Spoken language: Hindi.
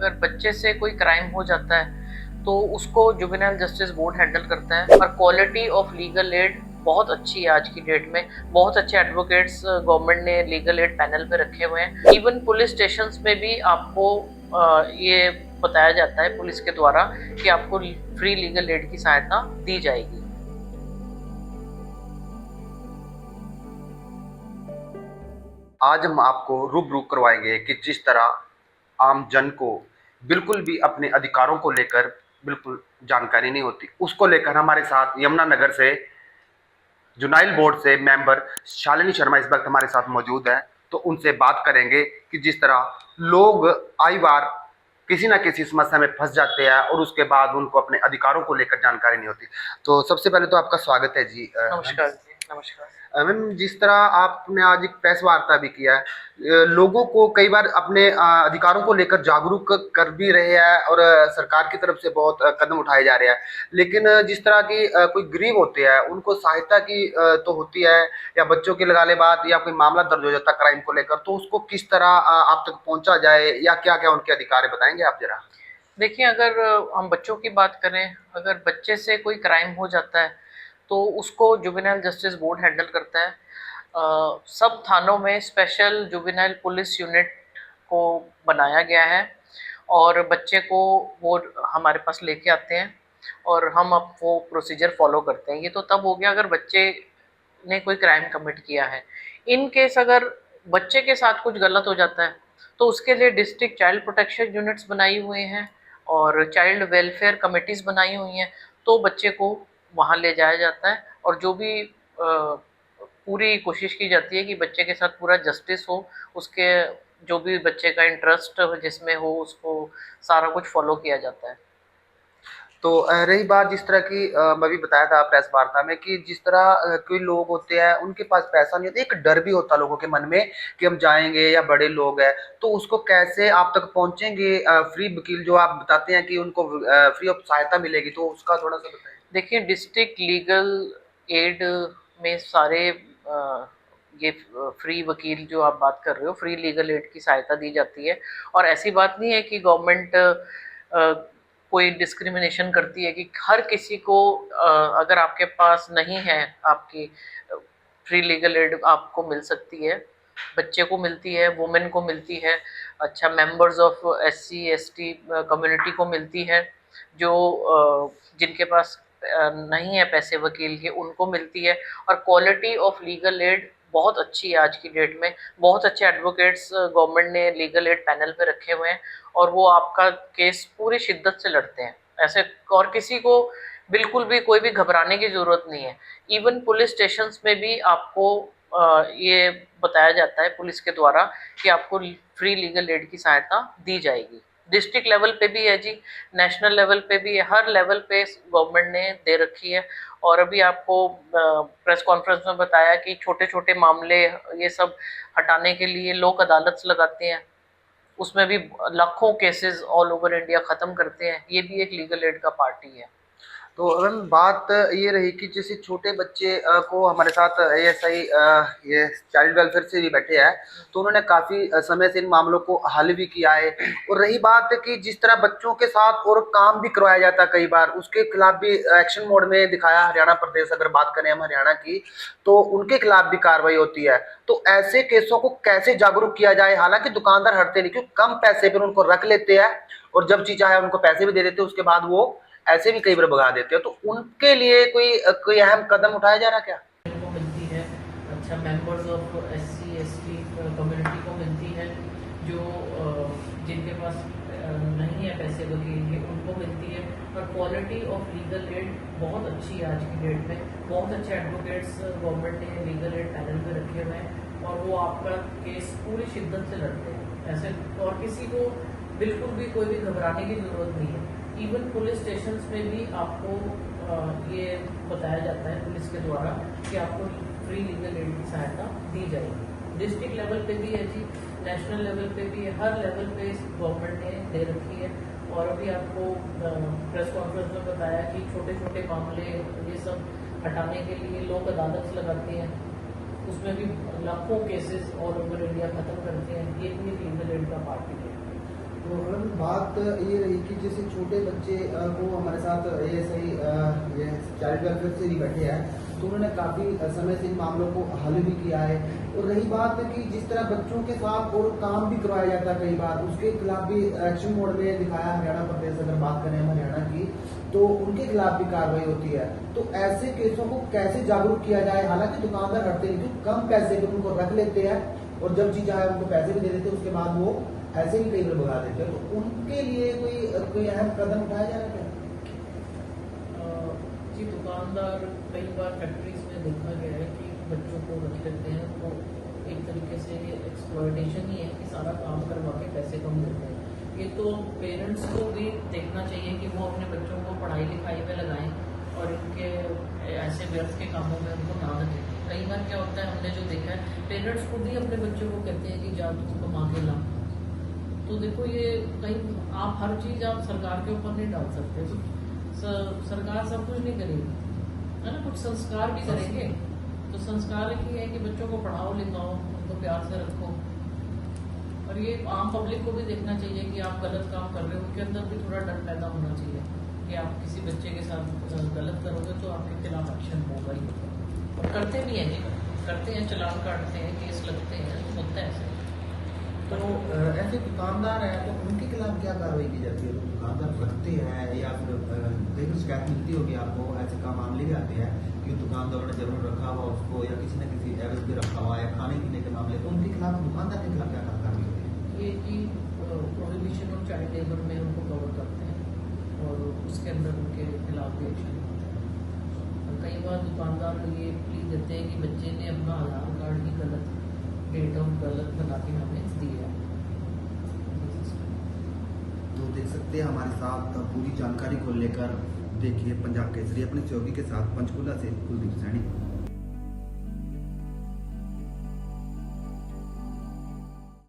अगर बच्चे से कोई क्राइम हो जाता है तो उसको जुवेनाइल जस्टिस बोर्ड हैंडल करता है। और क्वालिटी ऑफ लीगल एड बहुत अच्छी है आज की डेट में। बहुत अच्छे एडवोकेट्स गवर्नमेंट ने लीगल एड पैनल पे रखे हुए हैं। इवन पुलिस स्टेशंस में भी आपको ये बताया जाता है पुलिस के द्वारा कि आपको फ्री लीगल एड की सहायता दी जाएगी। आज हम आपको रूबरू करवाएंगे कि जिस तरह आम जन को बिल्कुल भी अपने अधिकारों को लेकर बिल्कुल जानकारी नहीं होती, उसको लेकर हमारे साथ यमुनानगर से जुनाइल बोर्ड से मेंबर शालिनी शर्मा इस वक्त हमारे साथ मौजूद है। तो उनसे बात करेंगे कि जिस तरह लोग आई बार किसी ना किसी समस्या में फंस जाते हैं और उसके बाद उनको अपने अधिकारों को लेकर जानकारी नहीं होती। तो सबसे पहले तो आपका स्वागत है जी। नमस्कार जी। नमस्कार। मैम, जिस तरह आपने आज एक प्रेस वार्ता भी किया है, लोगों को कई बार अपने अधिकारों को लेकर जागरूक कर भी रहे हैं और सरकार की तरफ से बहुत कदम उठाए जा रहे हैं। लेकिन जिस तरह की कोई गरीब होते हैं उनको सहायता की तो होती है, या बच्चों की लगा ले बात, या कोई मामला दर्ज हो जाता है क्राइम को लेकर, तो उसको किस तरह आप तक पहुंचा जाए, या क्या क्या उनके अधिकार है, बताएंगे आप जरा। देखिए, अगर हम बच्चों की बात करें, अगर बच्चे से कोई क्राइम हो जाता है तो उसको जुवेनाइल जस्टिस बोर्ड हैंडल करता है। सब थानों में स्पेशल जुवेनाइल पुलिस यूनिट को बनाया गया है और बच्चे को वो हमारे पास लेके आते हैं और हम अब वो प्रोसीजर फॉलो करते हैं। ये तो तब हो गया अगर बच्चे ने कोई क्राइम कमिट किया है। इन केस अगर बच्चे के साथ कुछ गलत हो जाता है तो उसके लिए डिस्ट्रिक्ट चाइल्ड प्रोटेक्शन यूनिट्स बनाई हुई हैं और चाइल्ड वेलफेयर कमेटीज़ बनाई हुई हैं। तो बच्चे को वहाँ ले जाया जाता है और जो भी पूरी कोशिश की जाती है कि बच्चे के साथ पूरा जस्टिस हो, उसके जो भी बच्चे का इंटरेस्ट जिसमें हो उसको सारा कुछ फॉलो किया जाता है। तो रही बात जिस तरह की मैं भी बताया था प्रेस वार्ता में कि जिस तरह कोई लोग होते हैं उनके पास पैसा नहीं होता, एक डर भी होता लोगों के मन में कि हम जाएंगे या बड़े लोग हैं तो उसको कैसे आप तक पहुंचेंगे। फ्री वकील जो आप बताते हैं कि उनको फ्री ऑफ सहायता मिलेगी, तो उसका थोड़ा सा बताएं। देखिए, डिस्ट्रिक्ट लीगल एड में सारे ये फ्री वकील जो आप बात कर रहे हो, फ्री लीगल एड की सहायता दी जाती है। और ऐसी बात नहीं है कि गवर्नमेंट कोई डिस्क्रिमिनेशन करती है कि हर किसी को अगर आपके पास नहीं है आपकी फ्री लीगल एड आपको मिल सकती है। बच्चे को मिलती है, वुमेन को मिलती है, अच्छा members of SC ST community को मिलती है। जो जिनके पास नहीं है पैसे वकील के, उनको मिलती है। और क्वालिटी ऑफ लीगल एड बहुत अच्छी है आज की डेट में। बहुत अच्छे एडवोकेट्स गवर्नमेंट ने लीगल एड पैनल पे रखे हुए हैं और वो आपका केस पूरी शिद्दत से लड़ते हैं ऐसे। और किसी को बिल्कुल भी कोई भी घबराने की ज़रूरत नहीं है। इवन पुलिस स्टेशंस में भी आपको ये बताया जाता है पुलिस के द्वारा कि आपको फ्री लीगल एड की सहायता दी जाएगी। डिस्ट्रिक्ट लेवल पे भी है जी, नेशनल लेवल पे भी है, हर लेवल पे गवर्नमेंट ने दे रखी है। और अभी आपको प्रेस कॉन्फ्रेंस में बताया कि छोटे छोटे मामले ये सब हटाने के लिए लोक अदालत लगाते हैं, उसमें भी लाखों केसेस ऑल ओवर इंडिया ख़त्म करते हैं। ये भी एक लीगल एड का पार्ट ही है। तो अगर बात ये रही कि जैसे छोटे बच्चे को हमारे साथ एएसआई ये चाइल्ड वेलफेयर से भी बैठे हैं, तो उन्होंने काफ़ी समय से इन मामलों को हल भी किया है। और रही बात कि जिस तरह बच्चों के साथ और काम भी करवाया जाता है कई बार, उसके खिलाफ भी एक्शन मोड में दिखाया हरियाणा प्रदेश। अगर बात करें हम हरियाणा की, तो उनके खिलाफ भी कार्रवाई होती है। तो ऐसे केसों को कैसे जागरूक किया जाए? हालांकि दुकानदार हटते नहीं, क्योंकि कम पैसे पर उनको रख लेते हैं और जब चीज चाहे उनको पैसे भी दे देते हैं, उसके बाद वो ऐसे भी कई बार भगा देते हो। तो उनके लिए कोई अहम कदम उठाया जा रहा क्या? को मिलती है, अच्छा members of SC ST community को मिलती है। जो जिनके पास नहीं है पैसे वकील के, उनको मिलती है। और क्वालिटी ऑफ लीगल एड बहुत अच्छी है आज की डेट में। बहुत अच्छे एडवोकेट्स गवर्नमेंट ने लीगल एड पैनल पे रखे हुए हैं और वो आपका केस पूरी शिद्दत से लड़ते हैं ऐसे। और किसी को बिल्कुल भी कोई भी घबराने की ज़रूरत नहीं है। इवन पुलिस स्टेशंस में भी आपको ये बताया जाता है पुलिस के द्वारा कि आपको फ्री लीगल एड की सहायता दी जाएगी। डिस्ट्रिक्ट लेवल पे भी है जी, नेशनल लेवल पे भी है, हर लेवल पे गवर्नमेंट ने दे रखी है। और अभी आपको प्रेस कॉन्फ्रेंस में बताया कि छोटे छोटे मामले ये सब हटाने के लिए लोक अदालत लगाते हैं, उसमें भी लाखों केसेस ऑल ओवर इंडिया ख़त्म करते हैं। ये भी एक लीगल एड का पार्ट है। तो मैम बात ये रही कि जैसे छोटे बच्चे को हमारे साथ ये सही ये चाइल्ड वेलफेयर से ही बैठे हैं, तो उन्होंने काफ़ी समय से इन मामलों को हल भी किया है। और रही बात कि जिस तरह बच्चों के साथ और काम भी करवाया जाता है कई बार, उसके खिलाफ भी एक्शन मोड में दिखाया हरियाणा प्रदेश, अगर बात करें हम हरियाणा की, तो उनके खिलाफ भी कार्रवाई होती है। तो ऐसे केसों को कैसे जागरूक किया जाए? हालांकि दुकानदार हटते नहीं, कम पैसे पर उनको रख लेते हैं और जब चीज आए उनको पैसे भी दे देते हैं, उसके बाद वो ऐसे ही कई बार भगा देते हैं। तो उनके लिए कोई अहम कदम उठाया जा रहा है? जी, दुकानदार कई बार फैक्ट्रीज में देखा गया है कि बच्चों को रख लेते हैं, तो एक तरीके से एक्सप्लॉयटेशन ही है कि सारा काम करवा के पैसे कम देते हैं। ये तो पेरेंट्स को भी देखना चाहिए कि वो अपने बच्चों को पढ़ाई लिखाई में लगाएं और इनके ऐसे व्यर्थ के कामों में उनको ना रखें। कई बार क्या होता है, हमने जो देखा है, पेरेंट्स खुद ही अपने बच्चों को कहते हैं कि जा तू कमा के ला। तो देखो, ये कहीं आप हर चीज़ आप सरकार के ऊपर नहीं डाल सकते। तो सरकार सब कुछ नहीं करेगी, है ना, कुछ संस्कार भी करेंगे। तो संस्कार एक ही है कि बच्चों को पढ़ाओ लिखाओ, उनको प्यार से रखो। और ये आम पब्लिक को भी देखना चाहिए कि आप गलत काम कर रहे हो, उनके अंदर भी थोड़ा डर पैदा होना चाहिए कि आप किसी बच्चे के साथ गलत करोगे तो आपके खिलाफ एक्शन होगा ही होगा। और करते भी हैं, नहीं करते हैं, चालान काटते हैं, केस लगते हैं, होता है ऐसे। तो ऐसे दुकानदार हैं तो उनके खिलाफ क्या कार्रवाई की जाती है? तो दुकानदार रखते हैं या फिर कहीं भी शिकायत मिलती होगी आपको, ऐसे का मामले भी आते हैं कि दुकानदारों ने जरूर रखा हुआ उसको या किसी न किसी एवज भी रखा हुआ है खाने पीने के मामले, तो उनके खिलाफ दुकानदार के खिलाफ क्या कार्रवाई होती है? ये कि प्रोहिबिशन ऑफ चाइल्ड लेबर में उनको कवर करते हैं और उसके अंदर उनके खिलाफ भी एक्शन होता है। और कई बार दुकानदार ये प्ली देते हैं कि बच्चे ने अपना आधार कार्ड ही गलत डेट ऑफ गलत बना के हमें दिया। तो देख सकते हैं हमारे साथ पूरी जानकारी को लेकर देखिए पंजाब केसरी अपने सहयोगी के साथ पंचकूला से कुलदीप सैनी।